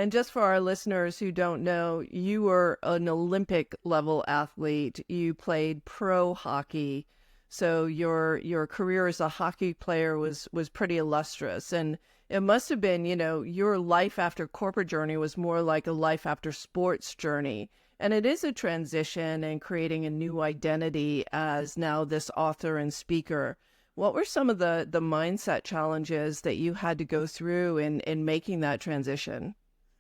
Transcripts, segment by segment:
And just for our listeners who don't know, you were an Olympic level athlete. You played pro hockey. So your career as a hockey player was pretty illustrious. And it must have been, your life after corporate journey was more like a life after sports journey. And it is a transition and creating a new identity as now this author and speaker. What were some of the mindset challenges that you had to go through in making that transition?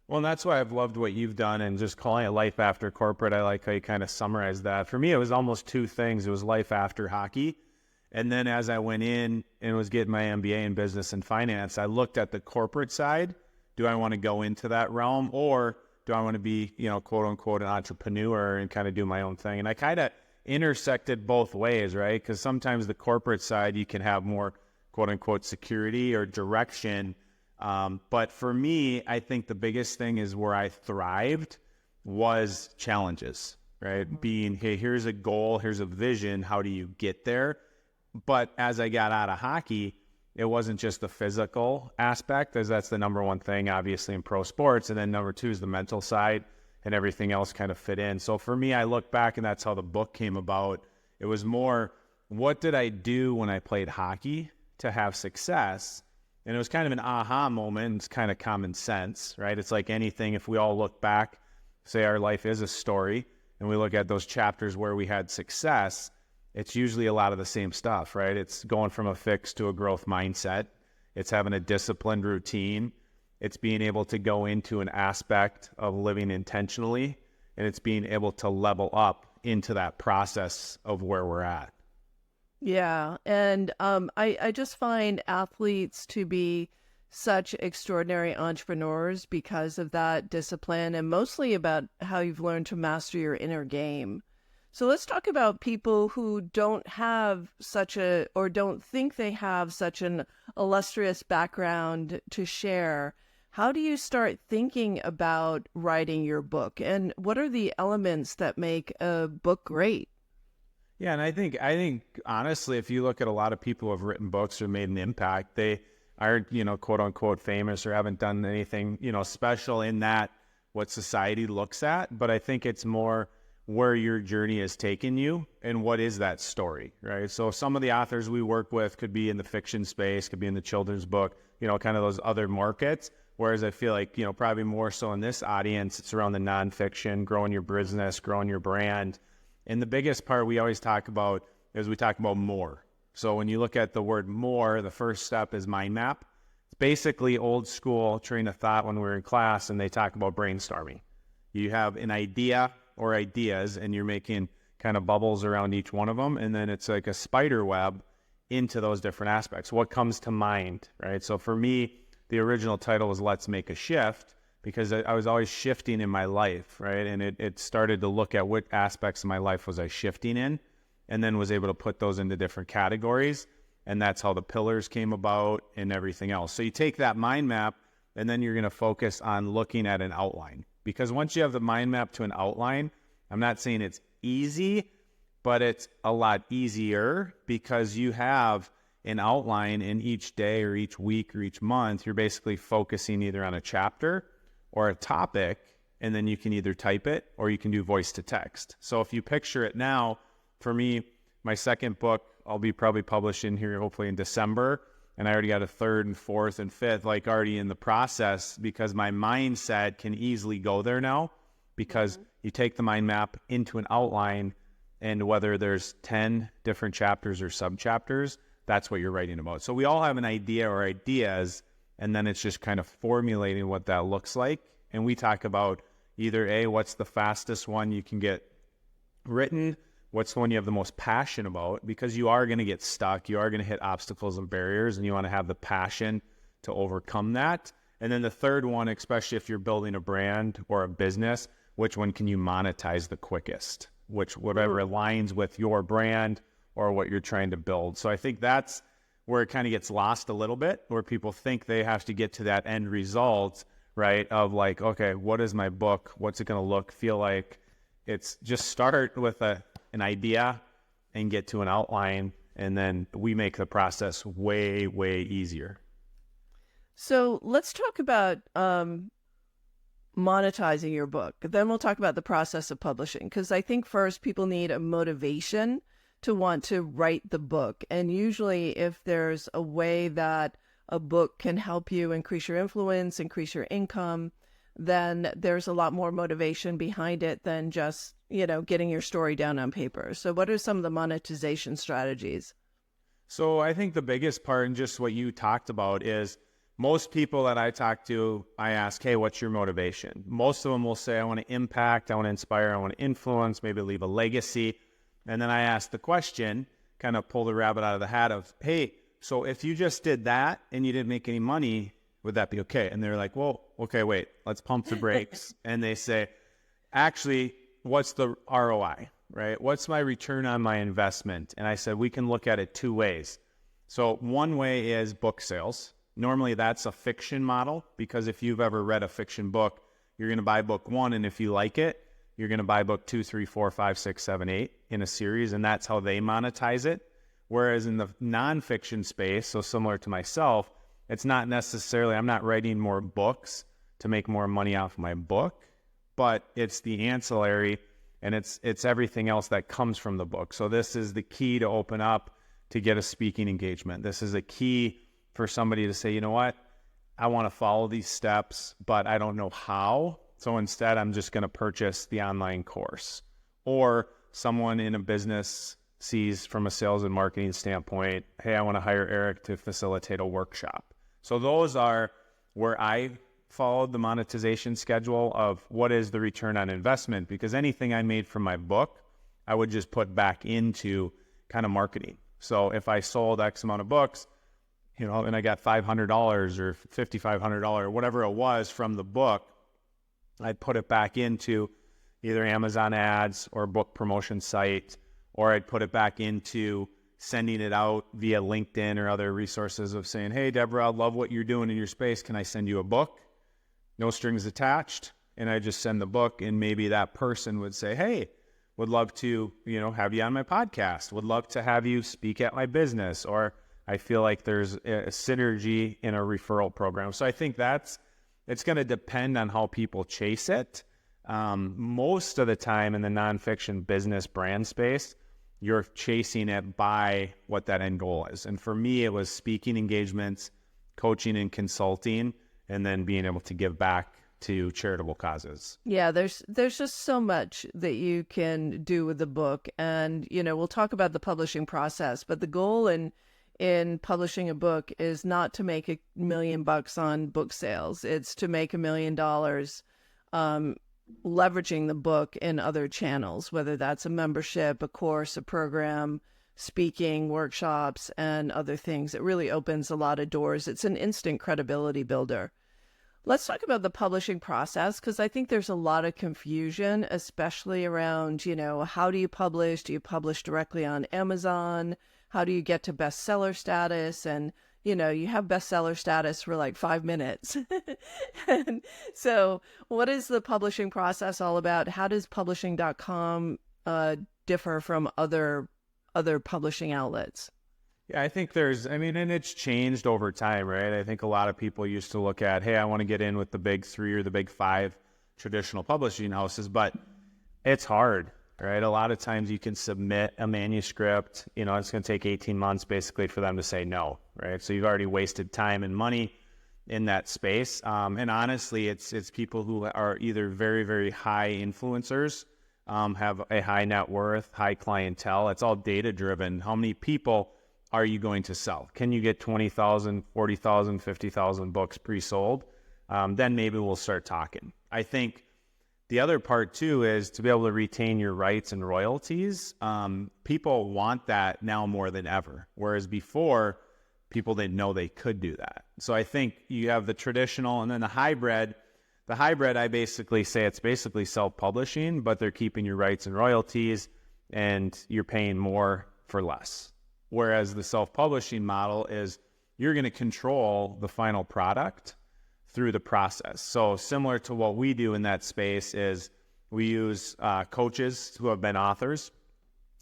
Well, and that's why I've loved what you've done and just calling it life after corporate. I like how you kind of summarized that. For me, it was almost two things. It was life after hockey. And then as I went in and was getting my MBA in business and finance, I looked at the corporate side. Do I want to go into that realm, or do I want to be, quote unquote, an entrepreneur and kind of do my own thing? And I kind of intersected both ways, right? Because sometimes the corporate side, you can have more, quote unquote, security or direction. But for me, I think the biggest thing is where I thrived was challenges, right? Being, hey, here's a goal, here's a vision. How do you get there? But as I got out of hockey, it wasn't just the physical aspect, as that's the number one thing, obviously, in pro sports. And then number two is the mental side, and everything else kind of fit in. So for me, I look back, and that's how the book came about. It was more, what did I do when I played hockey to have success? And it was kind of an aha moment. It's kind of common sense, right? It's like anything. If we all look back, say our life is a story, and we look at those chapters where we had success, it's usually a lot of the same stuff, right? It's going from a fixed to a growth mindset. It's having a disciplined routine. It's being able to go into an aspect of living intentionally, and it's being able to level up into that process of where we're at. Yeah. And I just find athletes to be such extraordinary entrepreneurs because of that discipline and mostly about how you've learned to master your inner game. So let's talk about people who don't have such a, or don't think they have such an illustrious background to share. How do you start thinking about writing your book? And what are the elements that make a book great? Yeah, and I think honestly, if you look at a lot of people who have written books or made an impact, they aren't, quote unquote famous or haven't done anything, special in that what society looks at. But I think it's more where your journey has taken you and what is that story, right? So some of the authors we work with could be in the fiction space, could be in the children's book, kind of those other markets. Whereas I feel like, probably more so in this audience, it's around the nonfiction, growing your business, growing your brand. And the biggest part we always talk about is we talk about more. So when you look at the word more, the first step is mind map. It's basically old school train of thought when we were in class and they talk about brainstorming. You have an idea or ideas and you're making kind of bubbles around each one of them. And then it's like a spider web into those different aspects. What comes to mind, right? So for me, the original title was Let's Make a Shift, because I was always shifting in my life, right? And it started to look at what aspects of my life was I shifting in, and then was able to put those into different categories. And that's how the pillars came about and everything else. So you take that mind map, and then you're going to focus on looking at an outline. Because once you have the mind map to an outline, I'm not saying it's easy, but it's a lot easier because you have an outline in each day or each week or each month. You're basically focusing either on a chapter or a topic, and then you can either type it or you can do voice to text. So if you picture it now, for me, my second book, I'll be probably publishing here hopefully in December, and I already got a third and fourth and fifth already in the process because my mindset can easily go there now because you take the mind map into an outline, and whether there's 10 different chapters or sub-chapters, that's what you're writing about. So we all have an idea or ideas, and then it's just kind of formulating what that looks like. And we talk about either A, what's the fastest one you can get written, what's the one you have the most passion about, because you are going to get stuck, you are going to hit obstacles and barriers, and you want to have the passion to overcome that. And then the third one, especially if you're building a brand or a business, which one can you monetize the quickest, whatever aligns with your brand or what you're trying to build. So I think that's where it kind of gets lost a little bit, where people think they have to get to that end result, right? Of like, okay, what is my book? What's it going to look, feel like? It's just start with an idea and get to an outline, and then we make the process way, way easier. So let's talk about monetizing your book. Then we'll talk about the process of publishing, because I think first people need a motivation to want to write the book. And usually if there's a way that a book can help you increase your influence, increase your income, then there's a lot more motivation behind it than just, getting your story down on paper. So what are some of the monetization strategies? So I think the biggest part, and just what you talked about, is most people that I talk to, I ask, hey, what's your motivation? Most of them will say, I want to impact, I want to inspire, I want to influence, maybe leave a legacy. And then I ask the question, kind of pull the rabbit out of the hat of, hey, so if you just did that and you didn't make any money, would that be okay? And they're like, well, okay, wait, let's pump the brakes. And they say, actually, what's the ROI, right? What's my return on my investment? And I said, we can look at it two ways. So one way is book sales. Normally that's a fiction model, because if you've ever read a fiction book, you're going to buy book one, and if you like it, you're going to buy book 2, 3, 4, 5, 6, 7, 8 in a series, and that's how they monetize it. Whereas in the nonfiction space, so similar to myself, it's not necessarily, I'm not writing more books to make more money off my book, but it's the ancillary, and it's everything else that comes from the book. So this is the key to open up to get a speaking engagement. This is a key for somebody to say, you know what, I want to follow these steps, but I don't know how. So instead, I'm just going to purchase the online course. Or someone in a business sees from a sales and marketing standpoint, hey, I want to hire Erik to facilitate a workshop. So those are where I followed the monetization schedule of what is the return on investment, because anything I made from my book, I would just put back into kind of marketing. So if I sold X amount of books, and I got $500 or $5,500 or whatever it was from the book, I'd put it back into either Amazon ads or book promotion site, or I'd put it back into sending it out via LinkedIn or other resources of saying, hey, Deborah, I love what you're doing in your space. Can I send you a book? No strings attached. And I just send the book, and maybe that person would say, hey, would love to, have you on my podcast, would love to have you speak at my business, or I feel like there's a synergy in a referral program. So I think it's going to depend on how people chase it. Most of the time in the nonfiction business brand space, you're chasing it by what that end goal is. And for me, it was speaking engagements, coaching and consulting, and then being able to give back to charitable causes. Yeah, there's just so much that you can do with the book. And, we'll talk about the publishing process, but the goal in publishing a book is not to make $1 million on book sales. It's to make $1 million leveraging the book in other channels, whether that's a membership, a course, a program, speaking, workshops, and other things. It really opens a lot of doors. It's an instant credibility builder. Let's talk about the publishing process, because I think there's a lot of confusion, especially around, how do you publish? Do you publish directly on Amazon? How do you get to bestseller status? And, you have bestseller status for like 5 minutes. And so what is the publishing process all about? How does publishing.com differ from other publishing outlets? Yeah, I think and it's changed over time, right? I think a lot of people used to look at, hey, I want to get in with the big 3 or the big 5 traditional publishing houses, but it's hard, right? A lot of times you can submit a manuscript, it's going to take 18 months basically for them to say no, right? So you've already wasted time and money in that space. And honestly, it's people who are either very, very high influencers, have a high net worth, high clientele. It's all data driven. How many people are you going to sell? Can you get 20,000, 40,000, 50,000 books pre-sold? Then maybe we'll start talking. I think the other part too is to be able to retain your rights and royalties. People want that now more than ever, whereas before people didn't know they could do that. So I think you have the traditional and then the hybrid. The hybrid, I basically say it's basically self-publishing, but they're keeping your rights and royalties and you're paying more for less. Whereas the self-publishing model is you're going to control the final product through the process. So similar to what we do in that space is we use coaches who have been authors,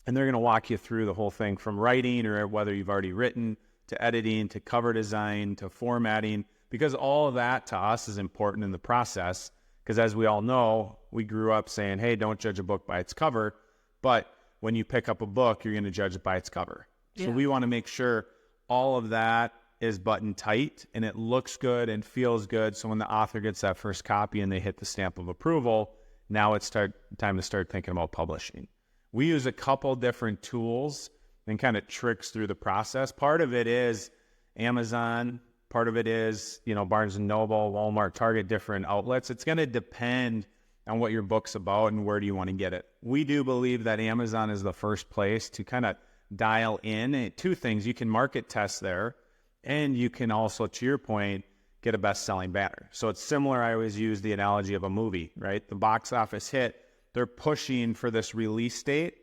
and they're going to walk you through the whole thing from writing, or whether you've already written, to editing, to cover design, to formatting, because all of that to us is important in the process, Because as we all know, we grew up saying, hey, don't judge a book by its cover. But when you pick up a book, you're going to judge it by its cover. Yeah. So we want to make sure all of that is button tight and it looks good and feels good. So when the author gets that first copy and they hit the stamp of approval, now it's time to start thinking about publishing. We use a couple different tools and kind of tricks through the process. Part of it is Amazon. Part of it is, Barnes & Noble, Walmart, Target, different outlets. It's going to depend on what your book's about and where do you want to get it. We do believe that Amazon is the first place to kind of dial in two things. You can market test there, and you can also, to your point, get a best-selling banner. So it's similar. I always use the analogy of a movie, right? The box office hit, they're pushing for this release date,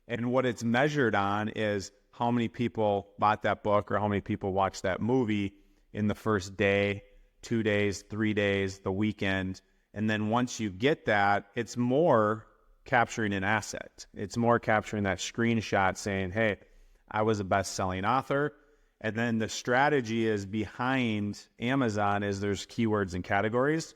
and what it's measured on is how many people bought that book or how many people watched that movie in the first day, 2 days, 3 days, the weekend. And then once you get that, it's more capturing an asset. It's more capturing that screenshot saying, hey, I was a best-selling author. And then the strategy is behind Amazon is there's keywords and categories.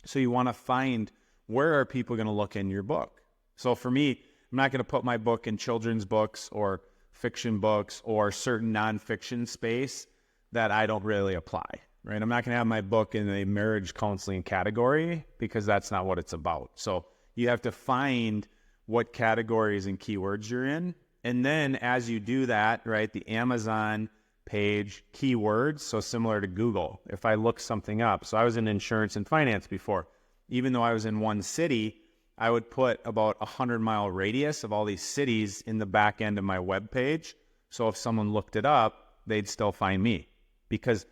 So you want to find where are people going to look in your book. So for me, I'm not going to put my book in children's books or fiction books or certain nonfiction space that I don't really apply, right? I'm not going to have my book in a marriage counseling category because that's not what it's about. So you have to find what categories and keywords you're in. And then as you do that, right, the Amazon page keywords, so similar to Google, if I look something up. So I was in insurance and finance before. Even though I was in one city, I would put about 100-mile radius of all these cities in the back end of my web page. So if someone looked it up, they'd still find me. Because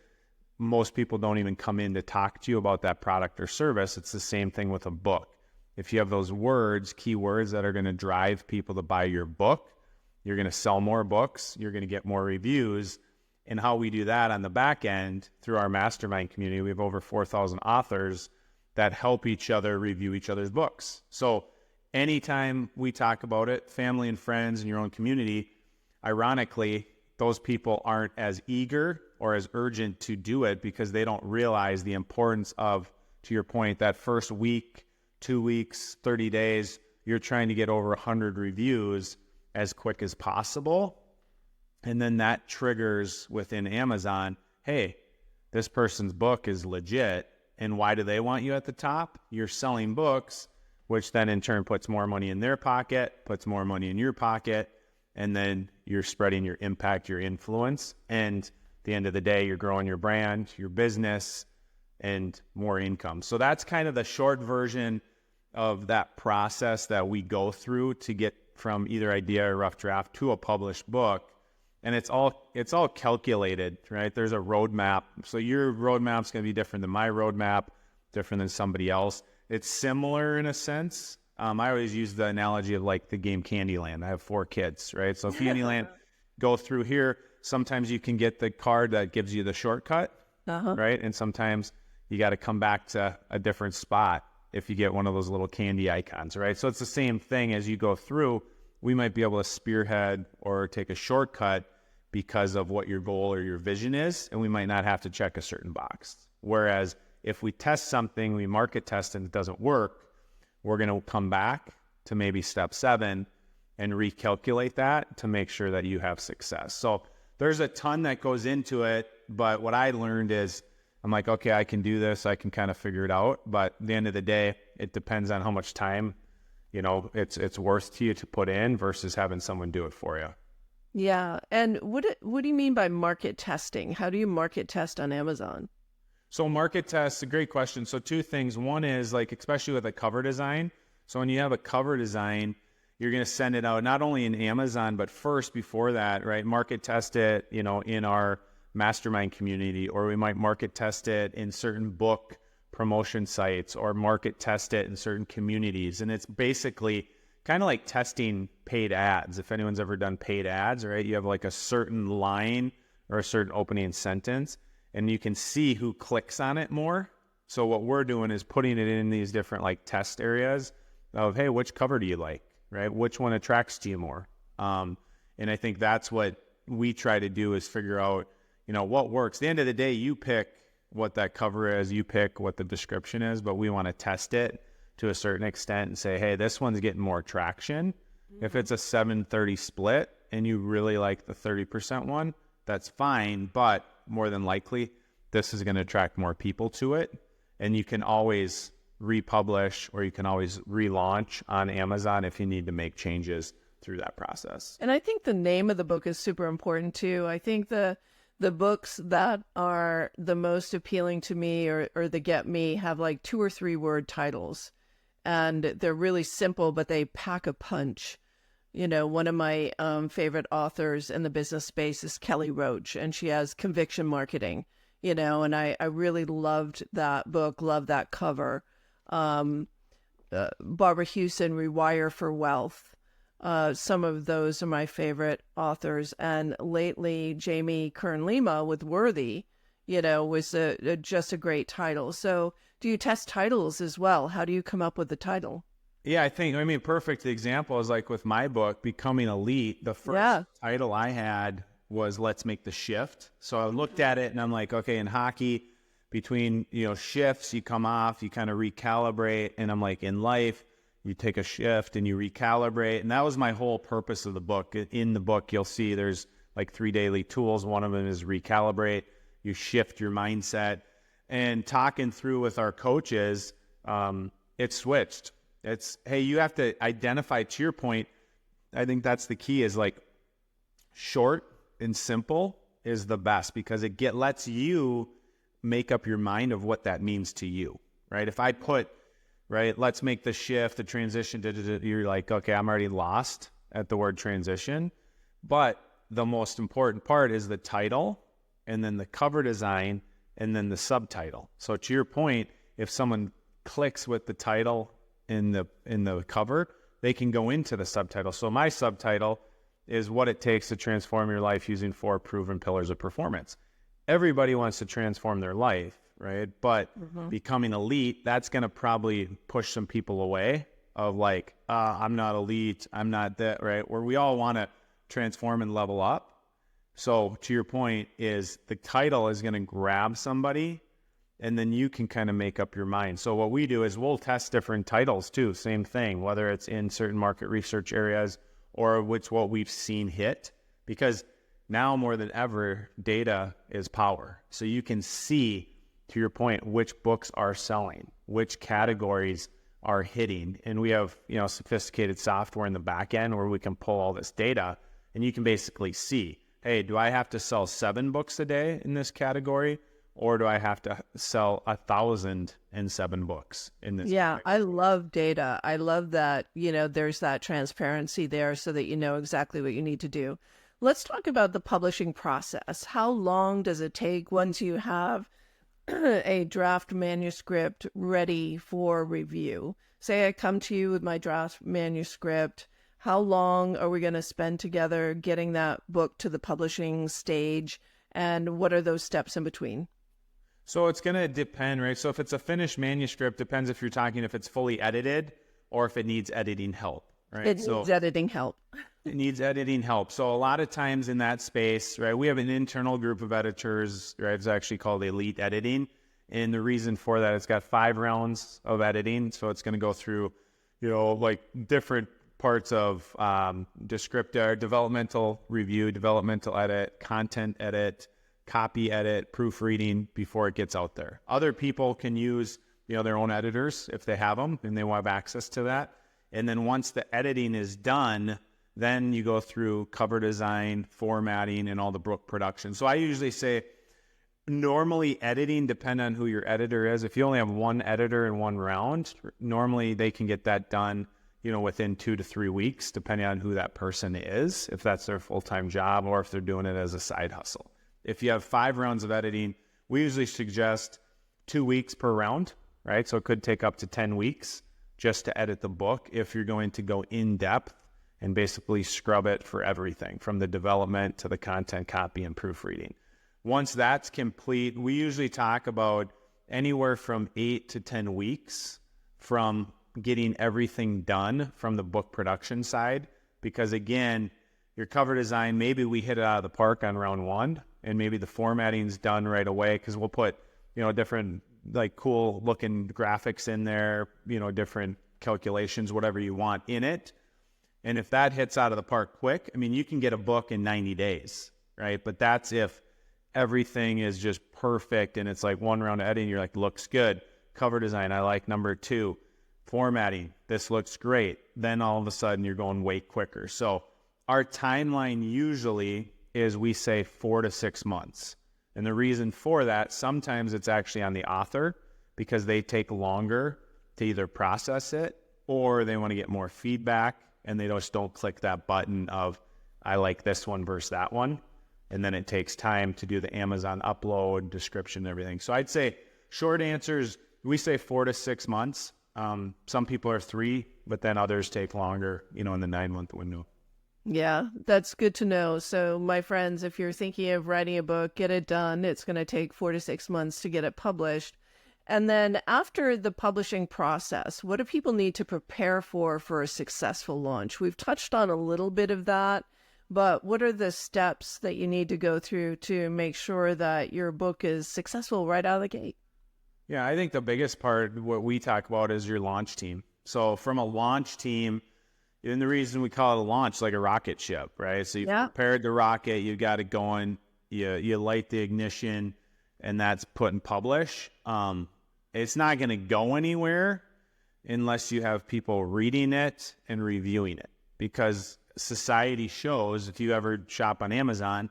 most people don't even come in to talk to you about that product or service. It's the same thing with a book. If you have those words, keywords that are going to drive people to buy your book, you're going to sell more books, you're going to get more reviews. And how we do that on the back end through our mastermind community, we have over 4,000 authors that help each other review each other's books. So anytime we talk about it, family and friends in your own community, ironically, those people aren't as eager or as urgent to do it because they don't realize the importance of, to your point, that first week, 2 weeks, 30 days, you're trying to get over 100 reviews as quick as possible. And then that triggers within Amazon, hey, this person's book is legit. And why do they want you at the top? You're selling books, which then in turn puts more money in their pocket, puts more money in your pocket, and then you're spreading your impact, your influence. And at the end of the day, you're growing your brand, your business, and more income. So that's kind of the short version of that process that we go through to get from either idea or rough draft to a published book. And it's all calculated, right? There's a roadmap. So your roadmap's going to be different than my roadmap, different than somebody else. It's similar in a sense. I always use the analogy of like the game Candyland. I have 4 kids, right? So Candyland, go through here. Sometimes you can get the card that gives you the shortcut, right? And sometimes you got to come back to a different spot if you get one of those little candy icons, right? So it's the same thing as you go through. We might be able to spearhead or take a shortcut because of what your goal or your vision is, and we might not have to check a certain box. Whereas if we test something, we market test and it doesn't work, we're going to come back to maybe step 7 and recalculate that to make sure that you have success. So there's a ton that goes into it, but what I learned is I'm like, okay, I can do this. I can kind of figure it out. But at the end of the day, it depends on how much time, it's worth to you to put in versus having someone do it for you. Yeah. And what do you mean by market testing? How do you market test on Amazon? So market test, a great question. So 2 things. One is like, especially with a cover design. So when you have a cover design, you're going to send it out not only in Amazon, but first before that, right? Market test it, in our mastermind community, or we might market test it in certain book promotion sites or market test it in certain communities. And it's basically kind of like testing paid ads. If anyone's ever done paid ads, right? You have like a certain line or a certain opening sentence, and you can see who clicks on it more. So what we're doing is putting it in these different like test areas of, hey, which cover do you like, right? Which one attracts to you more? And I think that's what we try to do is figure out, what works. At the end of the day, you pick what that cover is, you pick what the description is, but we want to test it to a certain extent and say, hey, this one's getting more traction. If it's a 7/30 split and you really like the 30% one, that's fine, but more than likely, this is going to attract more people to it. And you can always republish or you can always relaunch on Amazon if you need to make changes through that process. And I think the name of the book is super important too. I think the books that are the most appealing to me or that get me have like 2 or 3 word titles. And they're really simple, but they pack a punch. You know, one of my favorite authors in the business space is Kelly Roach, and she has Conviction Marketing, you know, and I really loved that book, loved that cover. Barbara Hewson, Rewire for Wealth. Some of those are my favorite authors. And lately, Jamie Kern-Lima with Worthy, you know, was just a great title. So do you test titles as well? How do you come up with the title? Yeah, I mean, perfect example is like with my book, Becoming Elite, the first title I had was Let's Make the Shift. So I looked at it and I'm like, okay, in hockey, between, you know, shifts, you come off, you kind of recalibrate. And I'm like, in life, you take a shift and you recalibrate. And that was my whole purpose of the book. In the book, you'll see there's like 3 daily tools. One of them is recalibrate. You shift your mindset. And talking through with our coaches, it switched. It's, hey, you have to identify, to your point, I think that's the key, is like short and simple is the best because it lets you make up your mind of what that means to you, right? If I put, right, let's make the shift, the transition, you're like, okay, I'm already lost at the word transition. But the most important part is the title and then the cover design and then the subtitle. So to your point, if someone clicks with the title in the cover, they can go into the subtitle. So my subtitle is What It Takes to Transform Your Life Using 4 Proven Pillars of Performance. Everybody wants to transform their life, right? But becoming elite, that's going to probably push some people away of like, I'm not elite, I'm not that, right? Where we all want to transform and level up. So to your point is the title is going to grab somebody and then you can kind of make up your mind. So what we do is we'll test different titles too. Same thing, whether it's in certain market research areas or what we've seen hit, because now more than ever, data is power. So you can see, to your point, which books are selling, which categories are hitting. And we have, you know, sophisticated software in the back end where we can pull all this data and you can basically see, hey, do I have to sell 7 books a day in this category? Or do I have to sell 1,007 books in this? Yeah, category? I love data. I love that, you know, there's that transparency there so that you know exactly what you need to do. Let's talk about the publishing process. How long does it take once you have a draft manuscript ready for review? Say I come to you with my draft manuscript. How long are we going to spend together getting that book to the publishing stage? And what are those steps in between? So it's going to depend, right? So if it's a finished manuscript, depends if you're talking if it's fully edited or if it needs editing help, right? It needs editing help. It needs editing help. So a lot of times in that space, right, we have an internal group of editors, right? It's actually called Elite Editing. And the reason for that, it's got 5 rounds of editing. So it's going to go through, you know, like different parts of descriptor, developmental review, developmental edit, content edit, copy edit, proofreading before it gets out there. Other people can use, you know, their own editors if they have them and they want to have access to that. And then once the editing is done, then you go through cover design, formatting, and all the book production. So I usually say normally editing, depending on who your editor is. If you only have one editor in one round, normally they can get that done, you know, within 2 to 3 weeks, depending on who that person is, if that's their full-time job or if they're doing it as a side hustle. If you have 5 rounds of editing, we usually suggest 2 weeks per round, right? So it could take up to 10 weeks just to edit the book if you're going to go in depth and basically scrub it for everything from the development to the content, copy, and proofreading. Once that's complete, we usually talk about anywhere from 8 to 10 weeks from getting everything done from the book production side. Because again, your cover design, maybe we hit it out of the park on round 1, and maybe the formatting's done right away because we'll put different like cool looking graphics in there, different calculations, whatever you want in it. And if that hits out of the park quick, I mean, you can get a book in 90 days, right? But that's if everything is just perfect and it's like one round of editing, you're like, looks good. Cover design, I like number 2. Formatting, this looks great. Then all of a sudden you're going way quicker. So our timeline usually is, we say 4 to 6 months. And the reason for that, sometimes it's actually on the author because they take longer to either process it or they want to get more feedback and they just don't click that button of, I like this one versus that one. And then it takes time to do the Amazon upload, description, everything. So I'd say short answers, we say 4 to 6 months. Some people are 3, but then others take longer, in the 9-month window. Yeah, that's good to know. So my friends, if you're thinking of writing a book, get it done. It's going to take 4 to 6 months to get it published. And then after the publishing process, what do people need to prepare for a successful launch? We've touched on a little bit of that, but what are the steps that you need to go through to make sure that your book is successful right out of the gate? Yeah, I think the biggest part, what we talk about, is your launch team. So from a launch team, and the reason we call it a launch, like a rocket ship, right? So you've prepared the rocket, you got it going, you light the ignition, and that's put and publish. It's not going to go anywhere unless you have people reading it and reviewing it. Because society shows, if you ever shop on Amazon,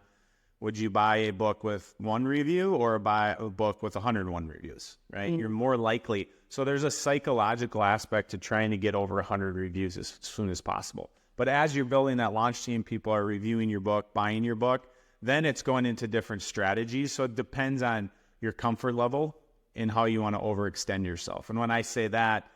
would you buy a book with 1 review or buy a book with 101 reviews, right? You're more likely. So there's a psychological aspect to trying to get over 100 reviews as soon as possible. But as you're building that launch team, people are reviewing your book, buying your book, then it's going into different strategies. So it depends on your comfort level and how you want to overextend yourself. And when I say that,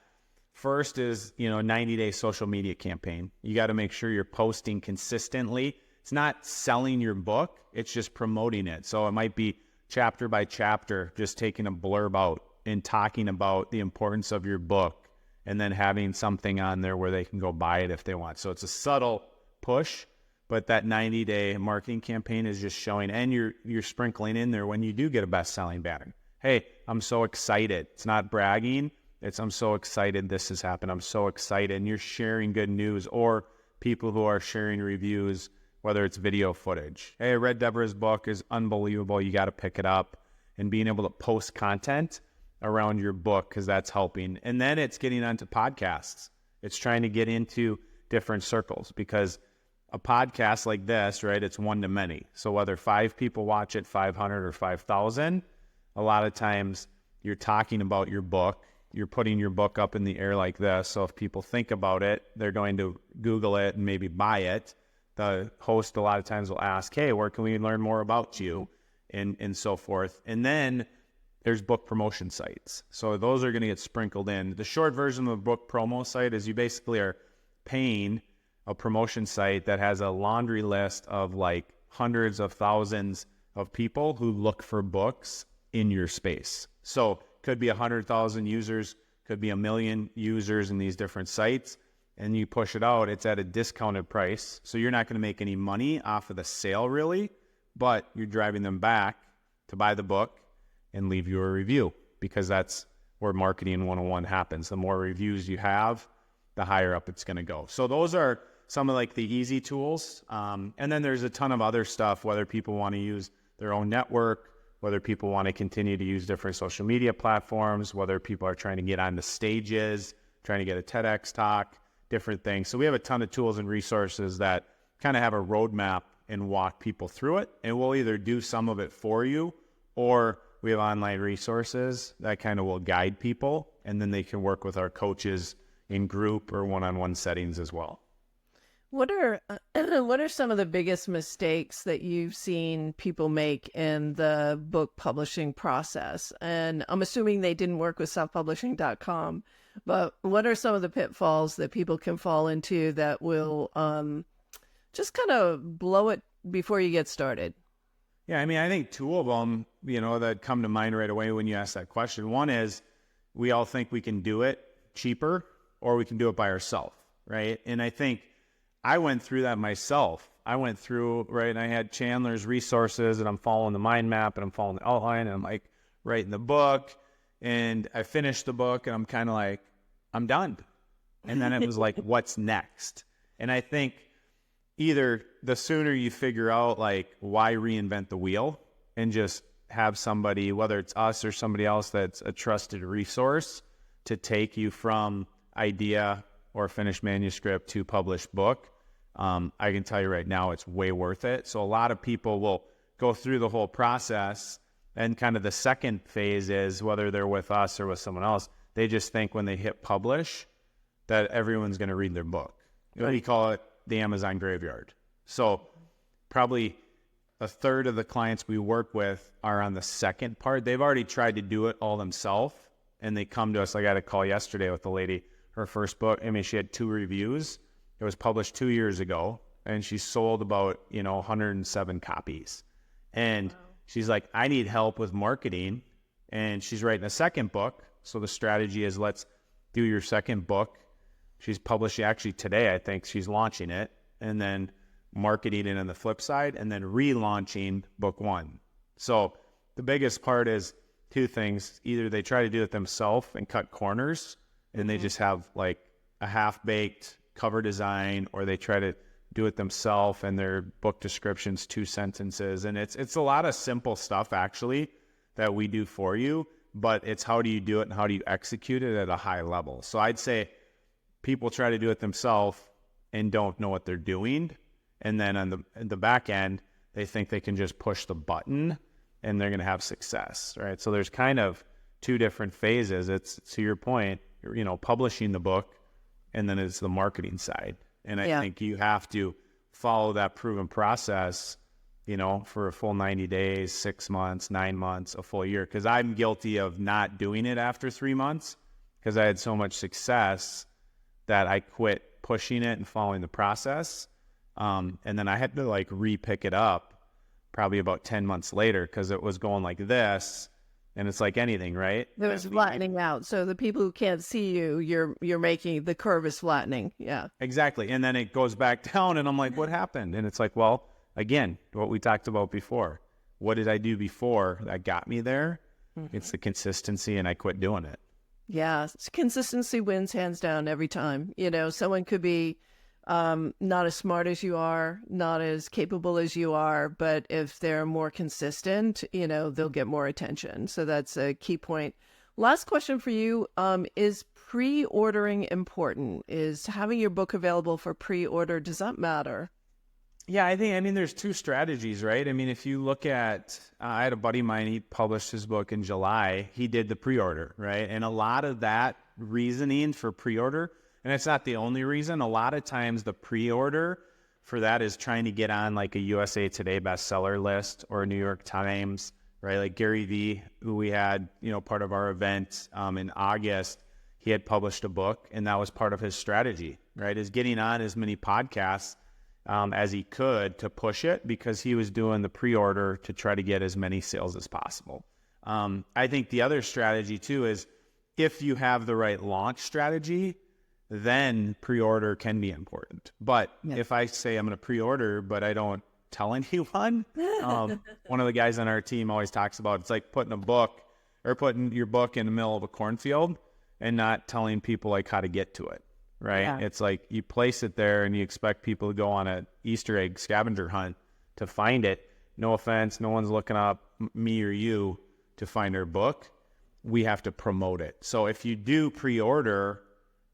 first is, 90-day social media campaign. You got to make sure you're posting consistently. It's not selling your book, it's just promoting it. So it might be chapter by chapter, just taking a blurb out and talking about the importance of your book and then having something on there where they can go buy it if they want. So it's a subtle push, but that 90-day marketing campaign is just showing, and you're sprinkling in there when you do get a best-selling banner. Hey, I'm so excited. It's not bragging. It's, I'm so excited this has happened. I'm so excited. And you're sharing good news, or people who are sharing reviews, whether it's video footage. Hey, I read Deborah's book, is unbelievable. You got to pick it up, and being able to post content around your book, because that's helping. And then it's getting onto podcasts. It's trying to get into different circles, because a podcast like this, right, it's one to many. So whether 5 people watch it, 500 or 5,000, a lot of times you're talking about your book. You're putting your book up in the air like this. So if people think about it, they're going to Google it and maybe buy it. The host a lot of times will ask, hey, where can we learn more about you? And so forth. And then there's book promotion sites. So those are going to get sprinkled in. The short version of a book promo site is you basically are paying a promotion site that has a laundry list of like hundreds of thousands of people who look for books in your space. So could be 100,000 users, could be 1 million users in these different sites, and you push it out, it's at a discounted price. So you're not going to make any money off of the sale really, but you're driving them back to buy the book and leave you a review, because that's where marketing 101 happens. The more reviews you have, the higher up it's going to go. So those are some of like the easy tools. And then there's a ton of other stuff, whether people want to use their own network, whether people want to continue to use different social media platforms, whether people are trying to get on the stages, trying to get a TEDx talk, different things. So we have a ton of tools and resources that kind of have a roadmap and walk people through it. And we'll either do some of it for you, or we have online resources that kind of will guide people, and then they can work with our coaches in group or one-on-one settings as well. What are some of the biggest mistakes that you've seen people make in the book publishing process? And I'm assuming they didn't work with selfpublishing.com, but what are some of the pitfalls that people can fall into that will just kind of blow it before you get started? Yeah, I mean, I think 2 of them, that come to mind right away when you ask that question. One is, we all think we can do it cheaper, or we can do it by ourselves, right? And I think I went through that myself. I went through, right, and I had Chandler's resources, and I'm following the mind map, and I'm following the outline, and I'm like writing the book, and I finished the book, and I'm kind of like, I'm done. And then it was like, what's next? And I think either the sooner you figure out, like, why reinvent the wheel and just have somebody, whether it's us or somebody else that's a trusted resource, to take you from idea or finished manuscript to published book, I can tell you right now, it's way worth it. So a lot of people will go through the whole process, and kind of the second phase is, whether they're with us or with someone else, they just think when they hit publish that everyone's going to read their book. Right. We call it the Amazon graveyard. So probably a third of the clients we work with are on the second part. They've already tried to do it all themselves, and they come to us. Like, I had a call yesterday with the lady, her first book. I mean, she had 2 reviews. It was published 2 years ago, and she sold about, 107 copies. And wow. She's like, I need help with marketing. And she's writing a second book. So the strategy is, let's do your second book. She's publishing actually today, I think she's launching it, and then marketing it on the flip side, and then relaunching book 1. So the biggest part is 2 things. Either they try to do it themselves and cut corners, and they just have like a half-baked cover design, or they try to do it themselves and their book description's 2 sentences. And it's a lot of simple stuff actually that we do for you, but it's how do you do it and how do you execute it at a high level. So I'd say people try to do it themselves and don't know what they're doing. And then on the back end, they think they can just push the button and they're going to have success, right? So there's kind of 2 different phases. It's, to your point, publishing the book, and then it's the marketing side. And I think you have to follow that proven process, for a full 90 days, 6 months, 9 months, a full year. Because I'm guilty of not doing it after 3 months because I had so much success that I quit pushing it and following the process. And then I had to like re-pick it up probably about 10 months later because it was going like this. And it's like anything, right? It was flattening out. So the people who can't see you, you're making, the curve is flattening. Yeah. Exactly. And then it goes back down, and I'm like, what happened? And it's like, well, again, what we talked about before. What did I do before that got me there? Mm-hmm. It's the consistency, and I quit doing it. Yeah. Consistency wins hands down every time. Someone could be not as smart as you are, not as capable as you are, but if they're more consistent, they'll get more attention. So that's a key point. Last question for you, is pre-ordering important? Is having your book available for pre-order, does that matter? Yeah, I mean, there's 2 strategies, right? I mean, if you look at, I had a buddy of mine, he published his book in July. He did the pre-order, right? And a lot of that reasoning for pre-order, and it's not the only reason. A lot of times the pre-order for that is trying to get on like a USA Today bestseller list or a New York Times, right? Like Gary Vee, who we had, part of our event in August, he had published a book, and that was part of his strategy, right? Is getting on as many podcasts as he could to push it, because he was doing the pre-order to try to get as many sales as possible. I think the other strategy too is, if you have the right launch strategy, then pre-order can be important. But if I say I'm going to pre-order, but I don't tell anyone, one of the guys on our team always talks about, it's like putting your book in the middle of a cornfield and not telling people like how to get to it, right? Yeah. It's like you place it there and you expect people to go on an Easter egg scavenger hunt to find it. No offense, no one's looking up me or you to find our book. We have to promote it. So if you do pre-order,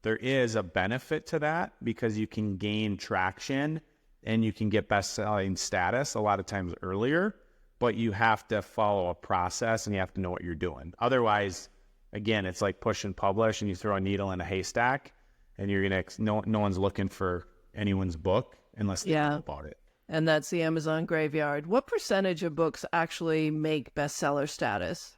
there is a benefit to that, because you can gain traction and you can get best-selling status a lot of times earlier, but you have to follow a process and you have to know what you're doing. Otherwise, again, it's like push and publish, and you throw a needle in a haystack, and no one's looking for anyone's book unless they know about it. And that's the Amazon graveyard. What percentage of books actually make bestseller status?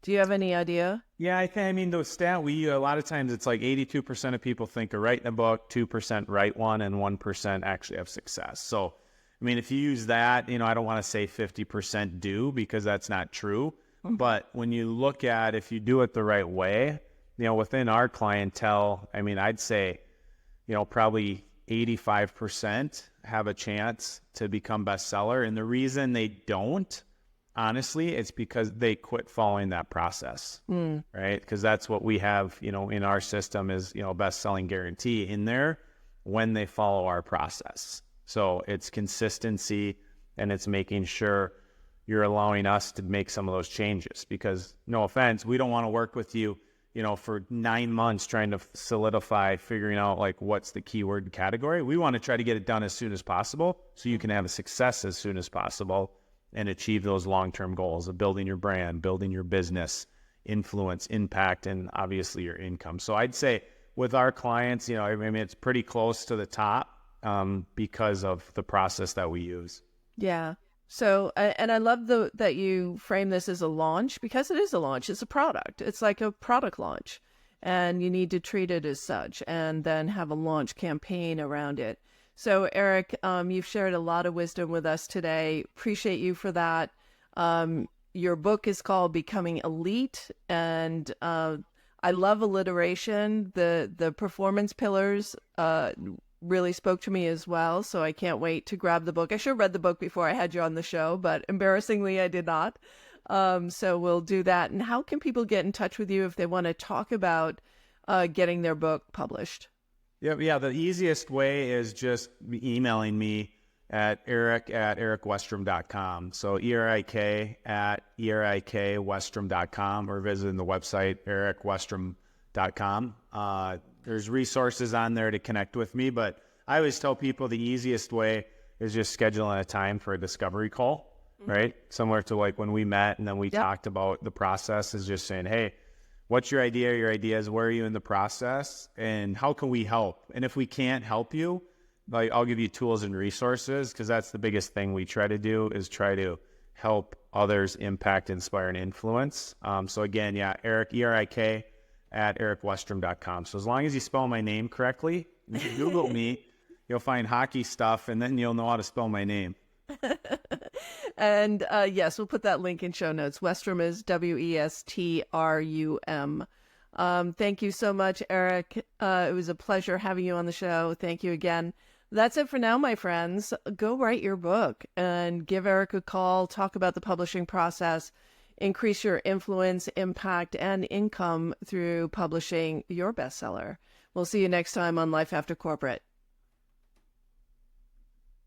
Do you have any idea? Yeah, I mean, the stat a lot of times it's like 82% of people think of writing a book, 2% write one, and 1% actually have success. So, I mean, if you use that, I don't want to say 50% do, because that's not true. Mm-hmm. But when you look at, if you do it the right way, within our clientele, I mean, I'd say, probably 85% have a chance to become bestseller. And the reason they don't honestly, it's because they quit following that process, right? Because that's what we have, you know, in our system is, you know, best-selling guarantee in there when they follow our process. So it's consistency, and it's making sure you're allowing us to make some of those changes, because no offense, we don't want to work with you, you know, for 9 months trying to solidify, figuring out like what's the keyword category. We want to try to get it done as soon as possible so you can have a success as soon as possible and achieve those long-term goals of building your brand, building your business, influence, impact, and obviously your income. So I'd say with our clients, you know, I mean, it's pretty close to the top because of the process that we use. Yeah. So, and I love that you frame this as a launch, because it is a launch. It's a product. It's like a product launch, and you need to treat it as such, and then have a launch campaign around it. So, Erik, you've shared a lot of wisdom with us today. Appreciate you for that. Your book is called Becoming Elite, and I love alliteration. The performance pillars really spoke to me as well. So I can't wait to grab the book. I should have read the book before I had you on the show, but embarrassingly, I did not. So we'll do that. And how can people get in touch with you if they want to talk about getting their book published? Yeah. The easiest way is just emailing me at erikwestrom.com. So erikwestrom.com, or visiting the website erikwestrom.com. There's resources on there to connect with me, but I always tell people the easiest way is just scheduling a time for a discovery call, right? Similar to like when we met and then we talked about the process, is just saying, hey, what's your idea? Your ideas, where are you in the process, and how can we help? And if we can't help you, like, I'll give you tools and resources, because that's the biggest thing we try to do, is try to help others impact, inspire, and influence. So again, Erik, ERIK at erikwestrom.com. So as long as you spell my name correctly, you can Google me, you'll find hockey stuff, and then you'll know how to spell my name. And yes, we'll put that link in show notes. Westrom is Westrum. Thank you so much, Erik. It was a pleasure having you on the show. Thank you again. That's it for now, my friends. Go write your book and give Erik a call. Talk about the publishing process. Increase your influence, impact, and income through publishing your bestseller. We'll see you next time on Life After Corporate.